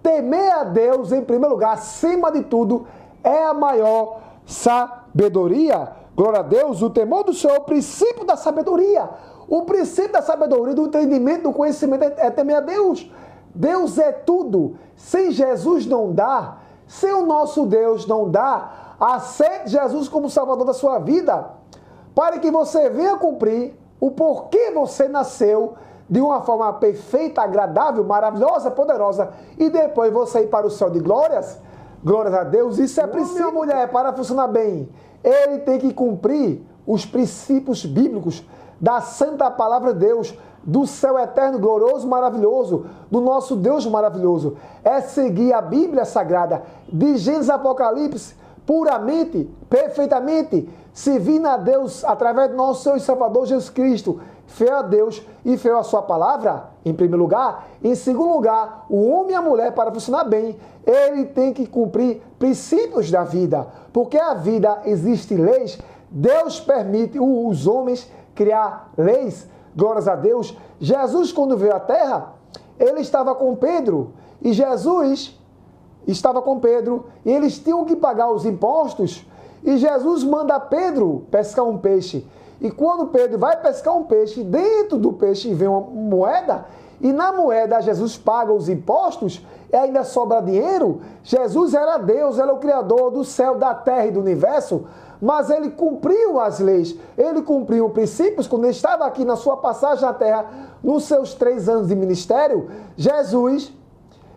Temer a Deus, em primeiro lugar, acima de tudo, é a maior sabedoria. Glória a Deus. O temor do Senhor é o princípio da sabedoria. O princípio da sabedoria, do entendimento, do conhecimento é temer a Deus. Deus é tudo. Se Jesus não dá, se o nosso Deus não dá, aceite Jesus como Salvador da sua vida, para que você venha cumprir o porquê você nasceu de uma forma perfeita, agradável, maravilhosa, poderosa, e depois você ir para o céu de glórias. Glórias a Deus. Isso é princípio, mulher, para funcionar bem. Ele tem que cumprir os princípios bíblicos da Santa Palavra de Deus, do céu eterno, glorioso, maravilhoso, do nosso Deus maravilhoso. É seguir a Bíblia Sagrada, de Gênesis a Apocalipse, puramente, perfeitamente, servindo a Deus através do nosso Senhor e Salvador Jesus Cristo, fiel a Deus e fiel a sua palavra, em primeiro lugar. Em segundo lugar, o homem e a mulher, para funcionar bem, ele tem que cumprir princípios da vida, porque a vida existe leis. Deus permite os homens criar leis. Glórias a Deus. Jesus, quando veio à terra, ele estava com Pedro, e Jesus estava com Pedro, e eles tinham que pagar os impostos, e Jesus manda Pedro pescar um peixe. E quando Pedro vai pescar um peixe, dentro do peixe vem uma moeda, e na moeda Jesus paga os impostos, e ainda sobra dinheiro. Jesus era Deus, era o Criador do céu, da terra e do universo, mas ele cumpriu as leis, ele cumpriu os princípios. Quando ele estava aqui na sua passagem na terra, nos seus 3 anos de ministério, Jesus,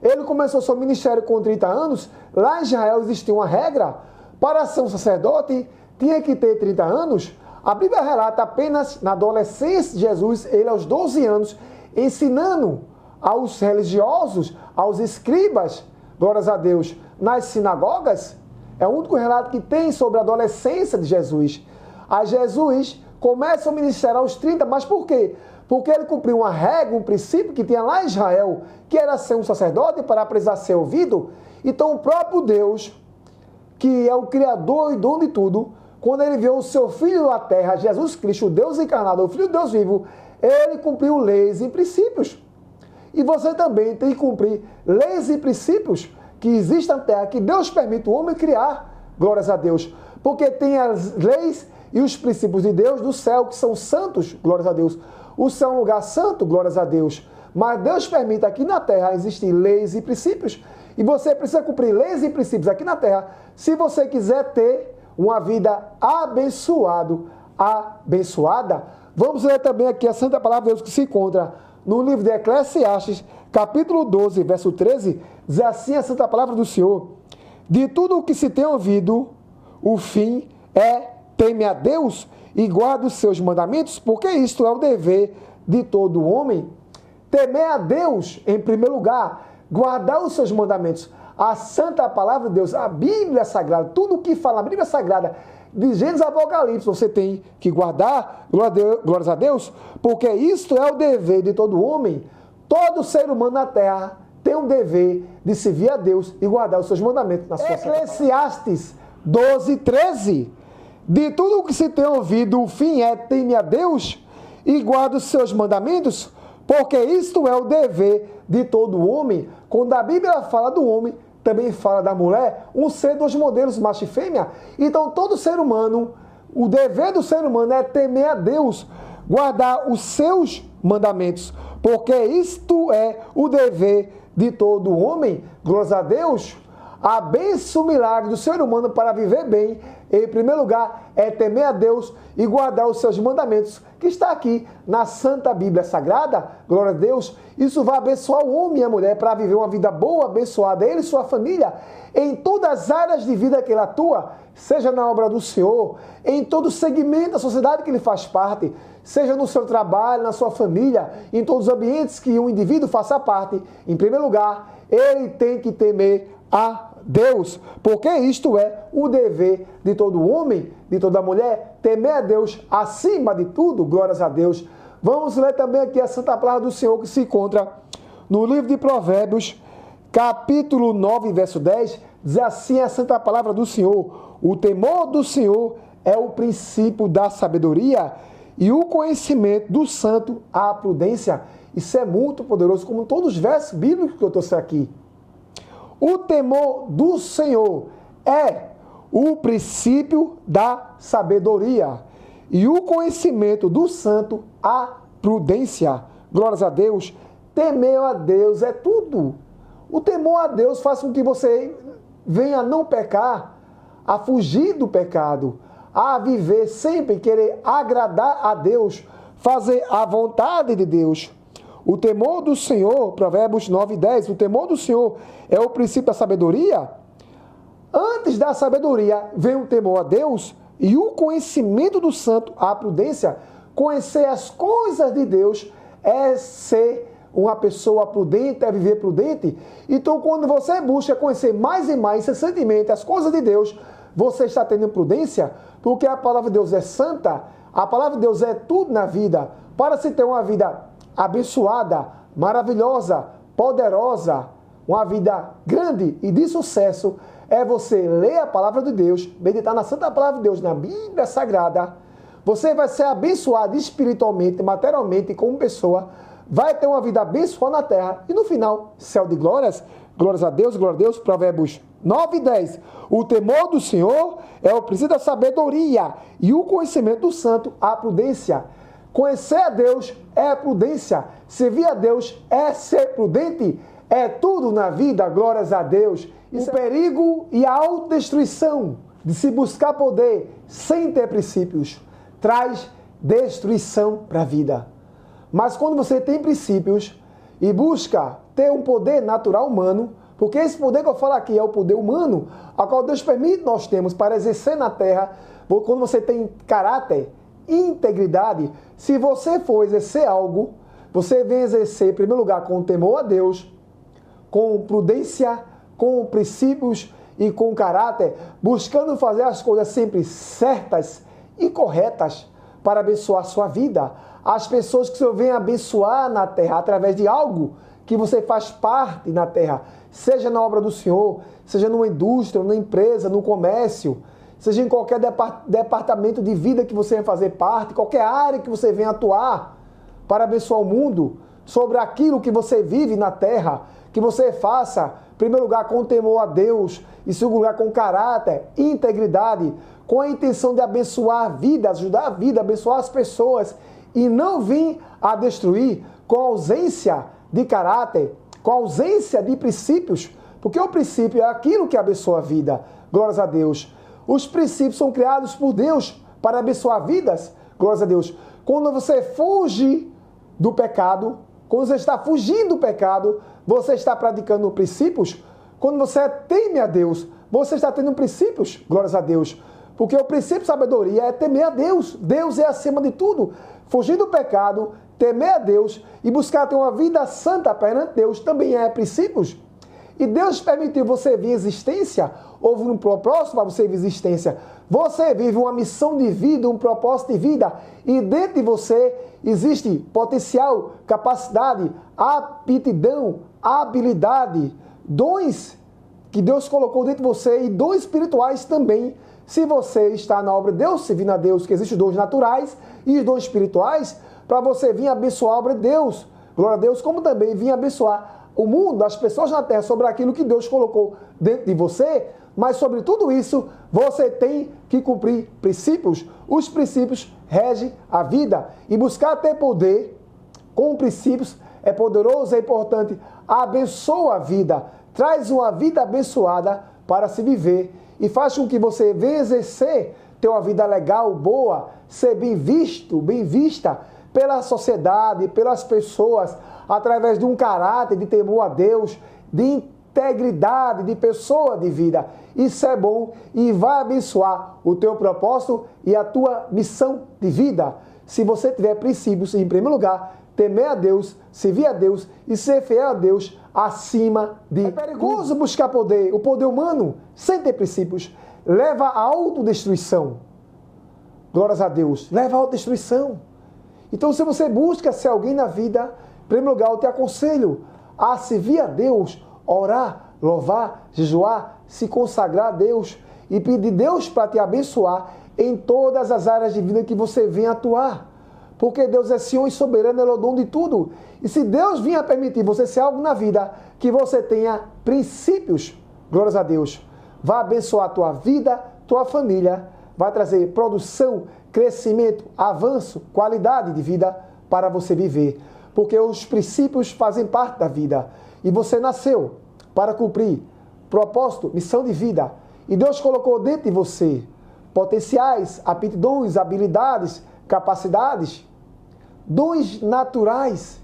ele começou seu ministério com 30 anos. Lá em Israel existia uma regra: para ser um sacerdote, tinha que ter 30 anos. A Bíblia relata apenas na adolescência de Jesus, ele aos 12 anos, ensinando aos religiosos, aos escribas, glórias a Deus, nas sinagogas. É o único relato que tem sobre a adolescência de Jesus. A Jesus começa o ministério aos 30, mas por quê? Porque ele cumpriu uma regra, um princípio que tinha lá em Israel, que era ser um sacerdote para precisar ser ouvido. Então o próprio Deus, que é o Criador e dono de tudo, quando ele viu o seu Filho na terra, Jesus Cristo, o Deus encarnado, o Filho de Deus vivo, ele cumpriu leis e princípios. E você também tem que cumprir leis e princípios que existem na terra, que Deus permite o homem criar, glórias a Deus. Porque tem as leis e os princípios de Deus do céu, que são santos, glórias a Deus. O céu é um lugar santo, glórias a Deus. Mas Deus permite aqui na terra existir leis e princípios. E você precisa cumprir leis e princípios aqui na terra, se você quiser ter uma vida abençoada. Vamos ler também aqui a Santa Palavra de Deus, que se encontra no livro de Eclesiastes, capítulo 12, verso 13, diz assim a Santa Palavra do Senhor: de tudo o que se tem ouvido, o fim é teme a Deus e guarda os seus mandamentos, porque isto é o dever de todo homem. Temer a Deus, em primeiro lugar, guardar os seus mandamentos. A Santa Palavra de Deus, a Bíblia Sagrada, tudo o que fala a Bíblia Sagrada, de Gênesis a Apocalipse, você tem que guardar, glórias a Deus, porque isto é o dever de todo homem. Todo ser humano na terra tem um dever de servir a Deus e guardar os seus mandamentos na sua Eclesiastes 12, 13. De tudo o que se tem ouvido, o fim é teme a Deus e guarda os seus mandamentos, porque isto é o dever de todo homem. Quando a Bíblia fala do homem, também fala da mulher, um ser dos modelos macho e fêmea. Então todo ser humano, o dever do ser humano é temer a Deus, guardar os seus mandamentos, porque isto é o dever de todo homem. Glórias a Deus. A bênção, o milagre do ser humano para viver bem, em primeiro lugar, é temer a Deus e guardar os seus mandamentos, que está aqui na Santa Bíblia Sagrada. Glória a Deus. Isso vai abençoar o homem e a mulher para viver uma vida boa, abençoada, ele e sua família, em todas as áreas de vida que ele atua, seja na obra do Senhor, em todo o segmento da sociedade que ele faz parte, seja no seu trabalho, na sua família, em todos os ambientes que um indivíduo faça parte. Em primeiro lugar, ele tem que temer a Deus, porque isto é o dever de todo homem, de toda mulher, temer a Deus acima de tudo. Glórias a Deus. Vamos ler também aqui a Santa Palavra do Senhor, que se encontra no livro de Provérbios, capítulo 9, verso 10, diz assim a Santa Palavra do Senhor: o temor do Senhor é o princípio da sabedoria, e o conhecimento do santo a prudência. Isso é muito poderoso, como todos os versos bíblicos que eu trouxe aqui. O temor do Senhor é o princípio da sabedoria, e o conhecimento do santo a prudência. Glórias a Deus. Temer a Deus é tudo. O temor a Deus faz com que você venha a não pecar, a fugir do pecado, a viver sempre, querer agradar a Deus, fazer a vontade de Deus. O temor do Senhor, Provérbios 9, 10, o temor do Senhor é o princípio da sabedoria. Antes da sabedoria vem o temor a Deus e o conhecimento do santo, a prudência. Conhecer as coisas de Deus é ser uma pessoa prudente, é viver prudente. Então, quando você busca conhecer mais e mais incessantemente as coisas de Deus, você está tendo prudência, porque a palavra de Deus é santa, a palavra de Deus é tudo na vida. Para se ter uma vida abençoada, maravilhosa, poderosa, uma vida grande e de sucesso, é você ler a palavra de Deus, meditar na Santa Palavra de Deus, na Bíblia Sagrada. Você vai ser abençoado espiritualmente, materialmente, como pessoa, vai ter uma vida abençoada na terra e no final, céu de glórias. Glórias a Deus, glória a Deus. Provérbios 9 e 10. O temor do Senhor é o princípio da sabedoria e o conhecimento do santo, a prudência. Conhecer a Deus é prudência. Servir a Deus é ser prudente. É tudo na vida, glórias a Deus. O perigo e a autodestruição de se buscar poder sem ter princípios traz destruição para a vida. Mas quando você tem princípios e busca ter um poder natural humano, porque esse poder que eu falo aqui é o poder humano, a qual Deus permite nós temos para exercer na terra, quando você tem caráter, integridade, se você for exercer algo, você vem exercer, em primeiro lugar, com temor a Deus, com prudência, com princípios e com caráter, buscando fazer as coisas sempre certas e corretas para abençoar a sua vida. As pessoas que o Senhor vem abençoar na terra através de algo que você faz parte na terra, seja na obra do Senhor, seja numa indústria, numa empresa, no comércio, seja em qualquer departamento de vida que você venha fazer parte, qualquer área que você venha atuar para abençoar o mundo, sobre aquilo que você vive na terra, que você faça, em primeiro lugar, com temor a Deus, em segundo lugar, com caráter, integridade, com a intenção de abençoar a vida, ajudar a vida, abençoar as pessoas, e não vir a destruir com ausência de caráter, com ausência de princípios, porque o princípio é aquilo que abençoa a vida. Glórias a Deus. Os princípios são criados por Deus para abençoar vidas. Glórias a Deus. Quando você foge do pecado, quando você está fugindo do pecado, você está praticando princípios. Quando você teme a Deus, você está tendo princípios. Glórias a Deus. Porque o princípio de sabedoria é temer a Deus. Deus é acima de tudo. Fugir do pecado, temer a Deus e buscar ter uma vida santa perante Deus também é princípios. E Deus permitiu você vir existência, houve um propósito para você vir existência. Você vive uma missão de vida, um propósito de vida, e dentro de você existe potencial, capacidade, aptidão, habilidade, dons que Deus colocou dentro de você e dons espirituais também. se você está na obra de Deus, servindo a Deus, que existem os dons naturais e os dons espirituais, para você vir abençoar a obra de Deus. Glória a Deus, como também vir abençoar o mundo, as pessoas na terra, sobre aquilo que Deus colocou dentro de você. Mas sobre tudo isso, você tem que cumprir princípios. Os princípios regem a vida. E buscar ter poder com princípios é poderoso, é importante. Abençoa a vida. Traz uma vida abençoada para se viver. E faz com que você venha exercer, ter uma vida legal, boa, ser bem visto, bem vista pela sociedade, pelas pessoas, através de um caráter de temor a Deus, de integridade, de pessoa de vida. Isso é bom e vai abençoar o teu propósito e a tua missão de vida. Se você tiver princípios, em primeiro lugar, temer a Deus, servir a Deus e ser fiel a Deus acima de... É perigoso buscar poder. O poder humano, sem ter princípios, leva à autodestruição. Glórias a Deus. Leva à autodestruição. Então, se você busca ser alguém na vida, em primeiro lugar, eu te aconselho a servir a Deus, orar, louvar, jejuar, se consagrar a Deus e pedir a Deus para te abençoar em todas as áreas de vida que você venha atuar. Porque Deus é Senhor e soberano, Ele é o dono de tudo. E se Deus vinha permitir você ser algo na vida, que você tenha princípios, glórias a Deus, vai abençoar a tua vida, tua família, vai trazer produção, crescimento, avanço, qualidade de vida para você viver. Porque os princípios fazem parte da vida. E você nasceu para cumprir propósito, missão de vida. E Deus colocou dentro de você potenciais, aptidões, habilidades, capacidades, dons naturais.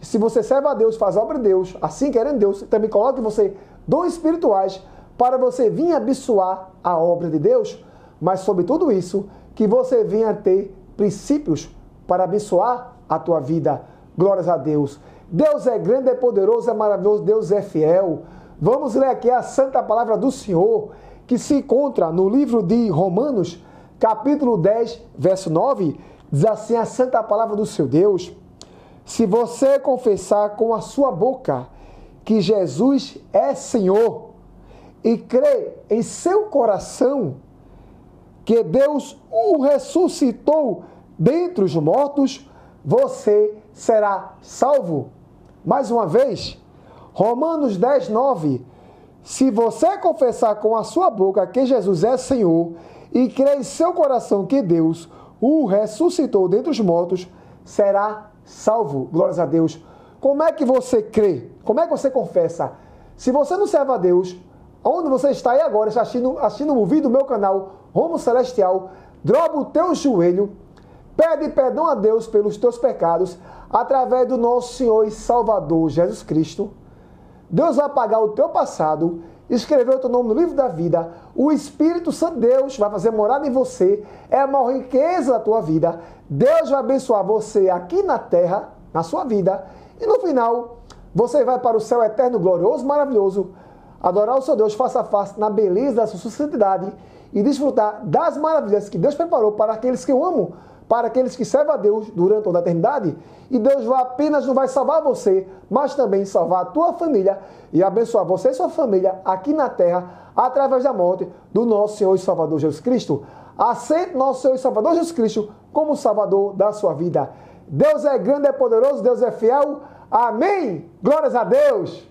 Se você serve a Deus, faz a obra de Deus, assim querendo Deus, também coloca em você dons espirituais para você vir abençoar a obra de Deus, mas sobre tudo isso, que você venha ter princípios para abençoar a tua vida. Glórias a Deus. Deus é grande, é poderoso, é maravilhoso, Deus é fiel. Vamos ler aqui a santa palavra do Senhor, que se encontra no livro de Romanos, capítulo 10, verso 9, diz assim a santa palavra do seu Deus: se você confessar com a sua boca que Jesus é Senhor e crer em seu coração que Deus o ressuscitou dentre os mortos, você será salvo. Mais uma vez, Romanos 10, 9. Se você confessar com a sua boca que Jesus é Senhor e crer em seu coração que Deus o ressuscitou dentre os mortos, será salvo. Glórias a Deus. Como é que você crê? Como é que você confessa? Se você não serve a Deus, onde você está aí agora, está assistindo um vídeo do meu canal, Rumo Celestial, dobra o teu joelho, pede perdão a Deus pelos teus pecados, através do nosso Senhor e Salvador Jesus Cristo. Deus vai apagar o teu passado, escrever o teu nome no livro da vida, o Espírito Santo de Deus vai fazer morada em você, é a maior riqueza da tua vida. Deus vai abençoar você aqui na terra, na sua vida, e no final, você vai para o céu eterno, glorioso, maravilhoso, adorar o seu Deus face a face na beleza da sua santidade e desfrutar das maravilhas que Deus preparou para aqueles que o amam, para aqueles que servem a Deus durante toda a eternidade. E Deus não vai salvar você, mas também salvar a tua família e abençoar você e sua família aqui na terra, através da morte do nosso Senhor e Salvador Jesus Cristo. Aceite nosso Senhor e Salvador Jesus Cristo como Salvador da sua vida. Deus é grande, é poderoso, Deus é fiel. Amém! Glórias a Deus!